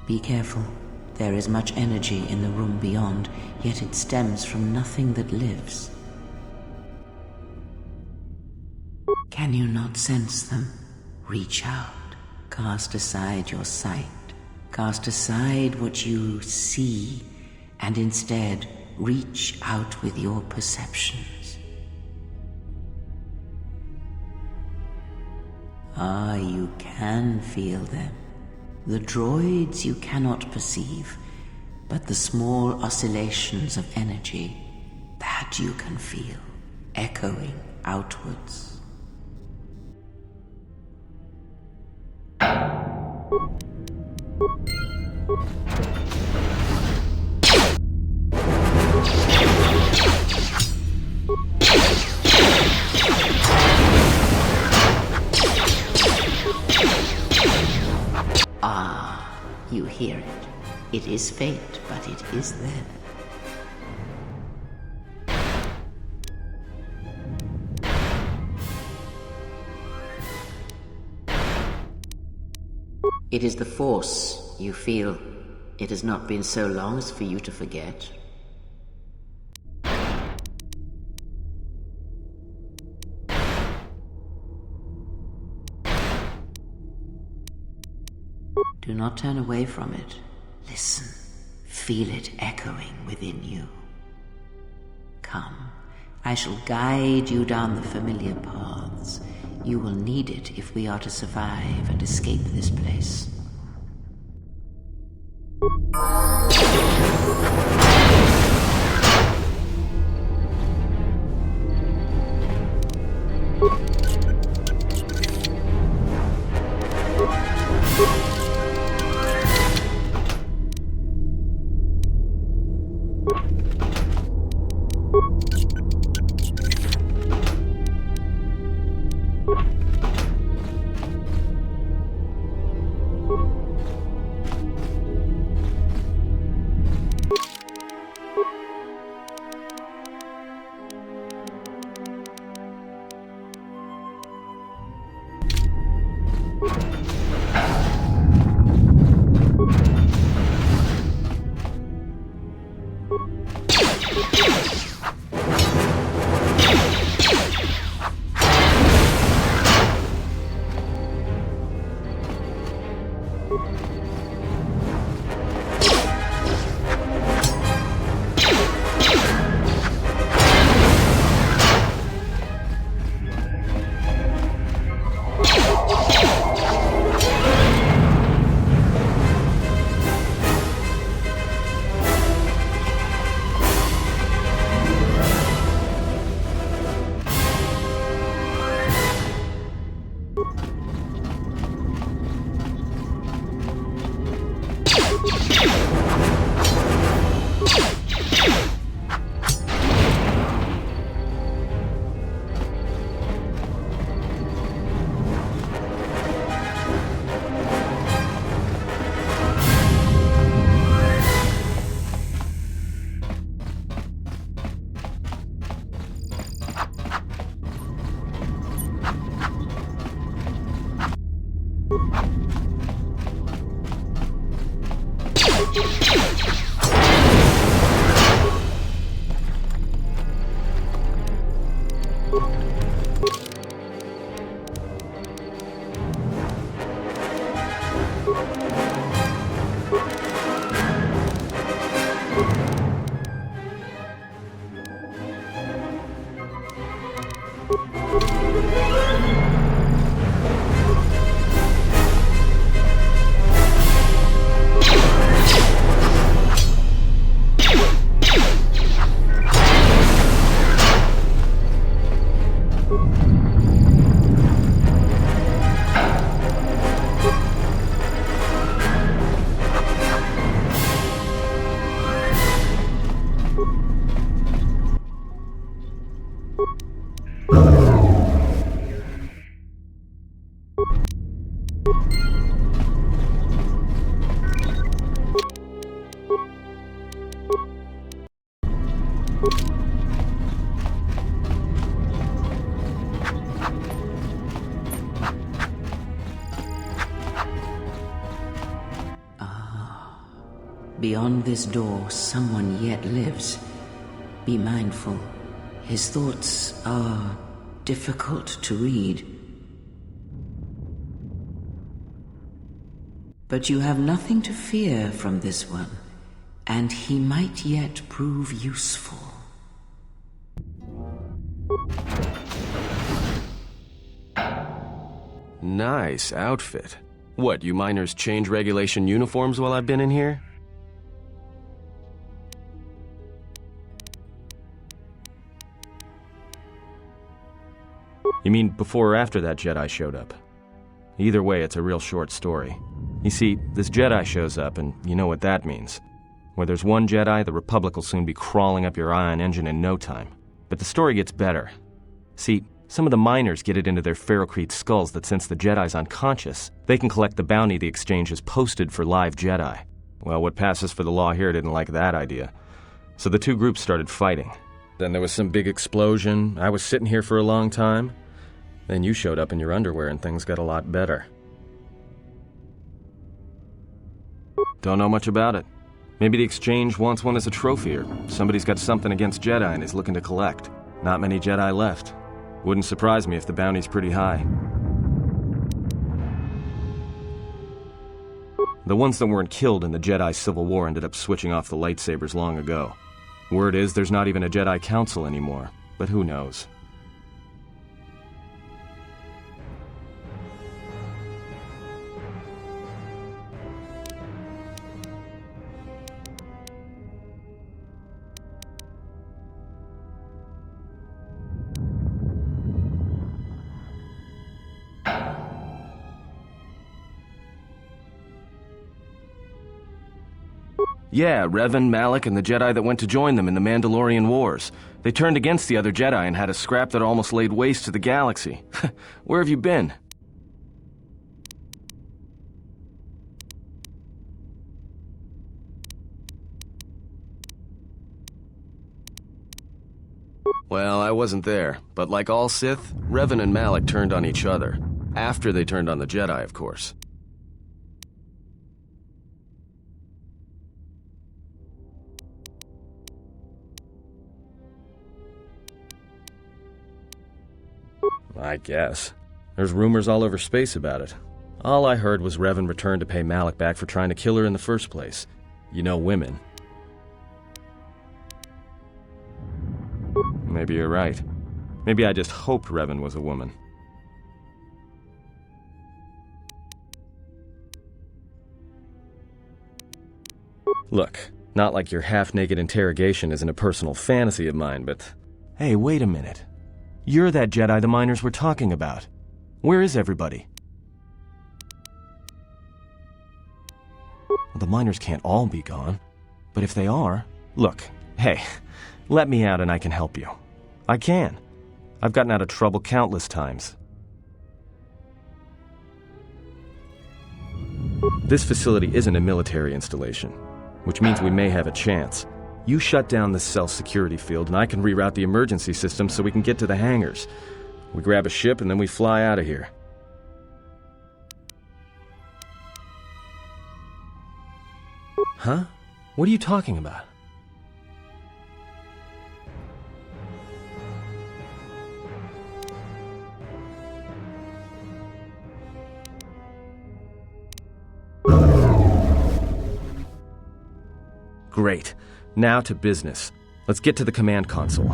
Be careful. There is much energy in the room beyond, yet it stems from nothing that lives. Can you not sense them? Reach out. Cast aside your sight. Cast aside what you see, and instead reach out with your perceptions. Ah, you can feel them. The droids you cannot perceive, but the small oscillations of energy, that you can feel, echoing outwards. Ah, you hear it. It is faint, but it is there. It is the Force, you feel. It has not been so long as for you to forget. Do not turn away from it. Listen. Feel it echoing within you. Come, I shall guide you down the familiar paths. You will need it if we are to survive and escape this place. Beyond this door, someone yet lives. Be mindful. His thoughts are difficult to read. But you have nothing to fear from this one, and he might yet prove useful. Nice outfit. What, you miners change regulation uniforms while I've been in here? You mean before or after that Jedi showed up? Either way, it's a real short story. You see, this Jedi shows up, and you know what that means. Where there's one Jedi, the Republic will soon be crawling up your ion engine in no time. But the story gets better. See, some of the miners get it into their ferrocrete skulls that since the Jedi's unconscious, they can collect the bounty the exchange has posted for live Jedi. Well, what passes for the law here didn't like that idea. So the two groups started fighting. Then there was some big explosion. I was sitting here for a long time. Then you showed up in your underwear and things got a lot better. Don't know much about it. Maybe the exchange wants one as a trophy, or somebody's got something against Jedi and is looking to collect. Not many Jedi left. Wouldn't surprise me if the bounty's pretty high. The ones that weren't killed in the Jedi Civil War ended up switching off the lightsabers long ago. Word is there's not even a Jedi Council anymore, but who knows? Yeah, Revan, Malak, and the Jedi that went to join them in the Mandalorian Wars. They turned against the other Jedi and had a scrap that almost laid waste to the galaxy. Where have you been? Well, I wasn't there, but like all Sith, Revan and Malak turned on each other. After they turned on the Jedi, of course. I guess. There's rumors all over space about it. All I heard was Revan returned to pay Malak back for trying to kill her in the first place. You know women. Maybe you're right. Maybe I just hoped Revan was a woman. Look, not like your half-naked interrogation isn't a personal fantasy of mine, but... Hey, wait a minute. You're that Jedi the miners were talking about. Where is everybody? Well, the miners can't all be gone. But if they are... Look, hey, let me out and I can help you. I can. I've gotten out of trouble countless times. This facility isn't a military installation, which means we may have a chance. You shut down this cell security field and I can reroute the emergency system so we can get to the hangars. We grab a ship and then we fly out of here. Huh? What are you talking about? Great. Now to business. Let's get to the command console.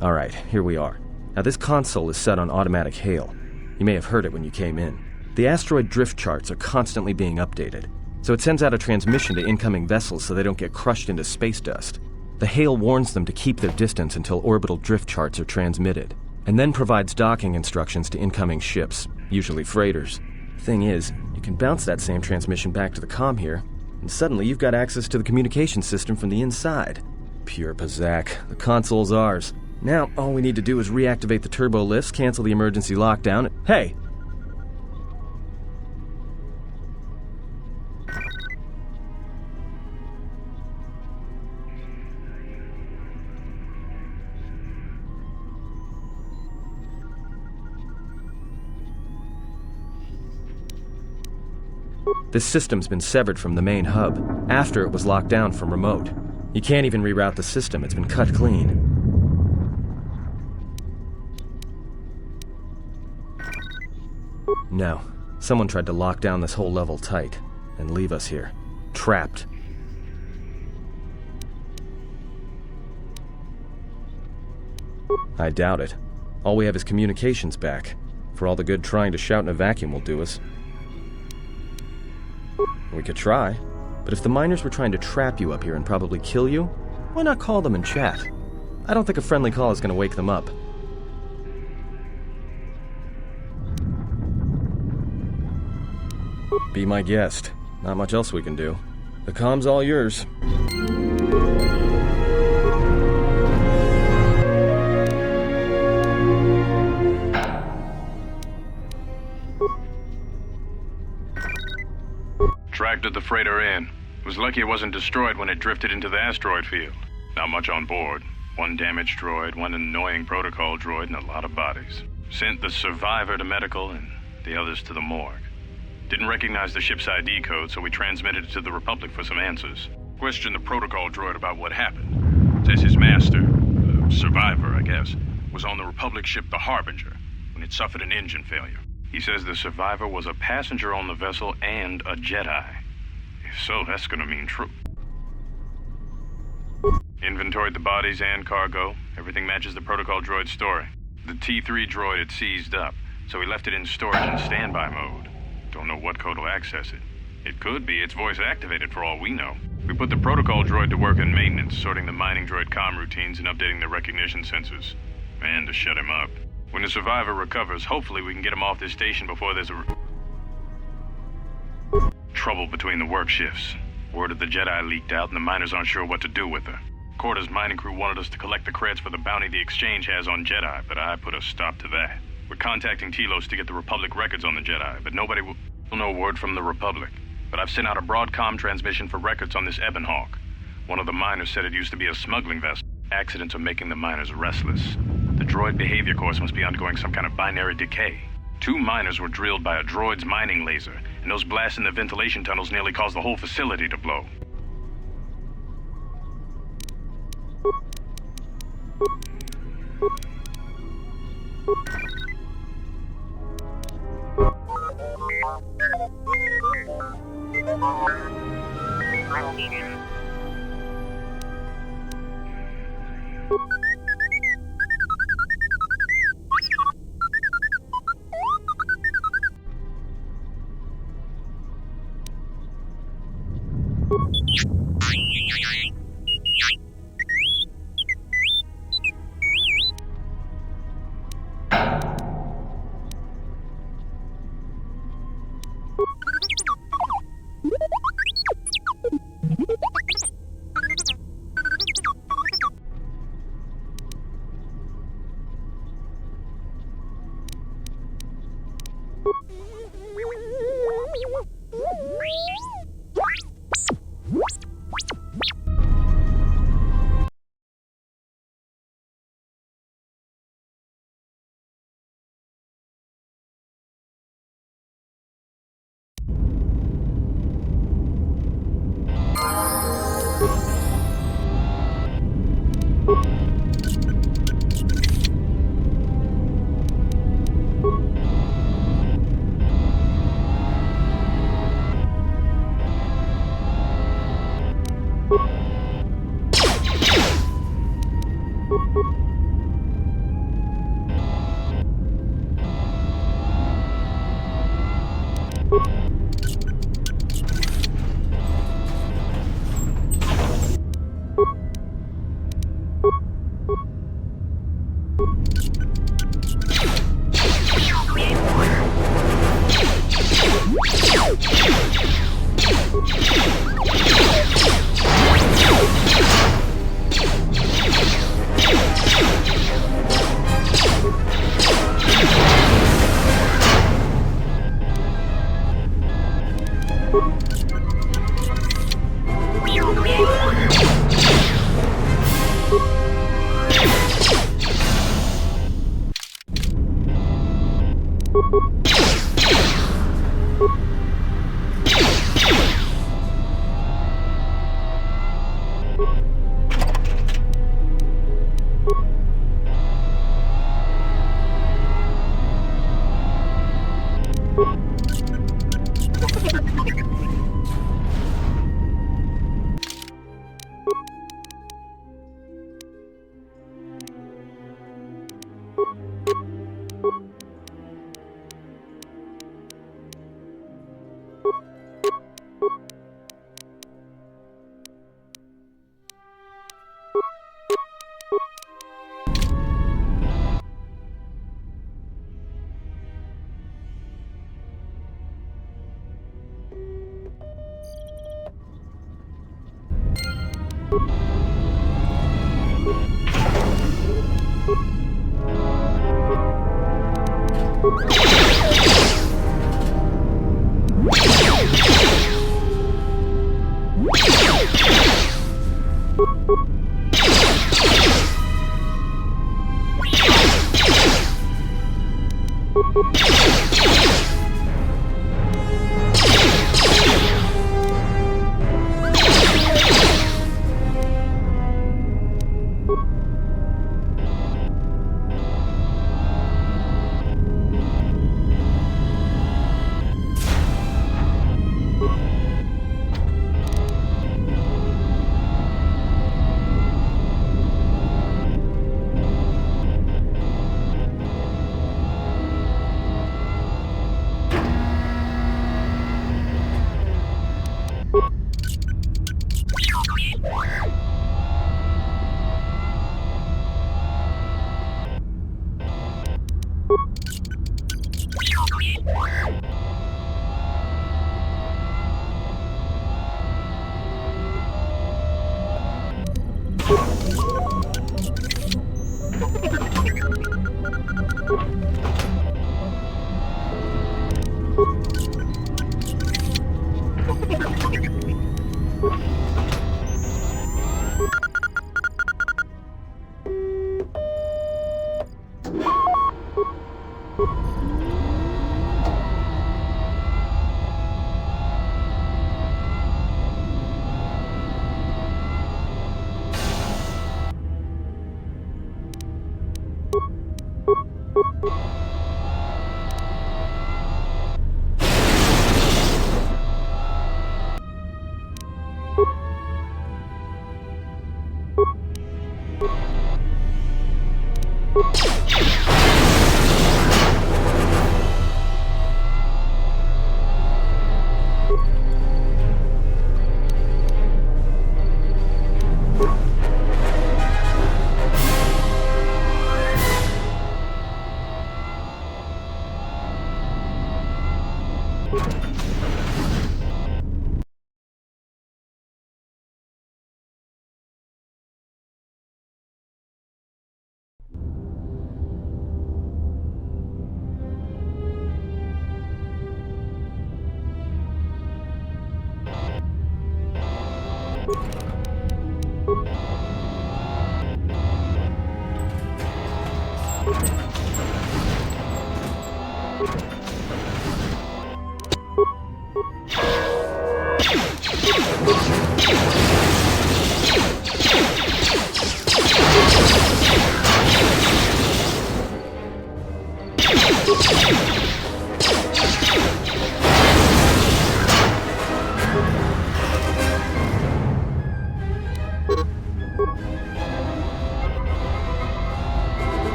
Alright, here we are. Now this console is set on automatic hail. You may have heard it when you came in. The asteroid drift charts are constantly being updated, so it sends out a transmission to incoming vessels so they don't get crushed into space dust. The hail warns them to keep their distance until orbital drift charts are transmitted, and then provides docking instructions to incoming ships, usually freighters. Thing is, you can bounce that same transmission back to the comm here, and suddenly you've got access to the communication system from the inside. Pure Pazak. The console's ours. Now, all we need to do is reactivate the turbo lifts, cancel the emergency lockdown. Hey! This system's been severed from the main hub, after it was locked down from remote. You can't even reroute the system, it's been cut clean. No. Someone tried to lock down this whole level tight, and leave us here. Trapped. I doubt it. All we have is communications back. For all the good trying to shout in a vacuum will do us. We could try, but if the miners were trying to trap you up here and probably kill you, why not call them and chat? I don't think a friendly call is going to wake them up. Be my guest. Not much else we can do. The comm's all yours. Tracked the freighter in. Was lucky it wasn't destroyed when it drifted into the asteroid field. Not much on board. One damaged droid, one annoying protocol droid, and a lot of bodies. Sent the survivor to medical and the others to the morgue. Didn't recognize the ship's ID code, so we transmitted it to the Republic for some answers. Questioned the protocol droid about what happened. Says his master, the survivor, I guess, was on the Republic ship the Harbinger when it suffered an engine failure. He says the survivor was a passenger on the vessel and a Jedi. If so, that's gonna mean true. Inventoried the bodies and cargo. Everything matches the protocol droid's story. The T3 droid had seized up, so we left it in storage in standby mode. Don't know what code will access it. It could be it's voice activated for all we know. We put the protocol droid to work in maintenance, sorting the mining droid comm routines and updating the recognition sensors. And to shut him up. When the survivor recovers, hopefully we can get him off this station before there's trouble between the work shifts. Word of the Jedi leaked out and the miners aren't sure what to do with her. Quarter's mining crew wanted us to collect the creds for the bounty the Exchange has on Jedi, but I put a stop to that. We're contacting Telos to get the Republic records on the Jedi, but nobody will know word from the Republic. But I've sent out a broadcom transmission for records on this Ebon Hawk. One of the miners said it used to be a smuggling vessel. Accidents are making the miners restless. The droid behavior course must be undergoing some kind of binary decay. 2 miners were drilled by a droid's mining laser, and those blasts in the ventilation tunnels nearly caused the whole facility to blow.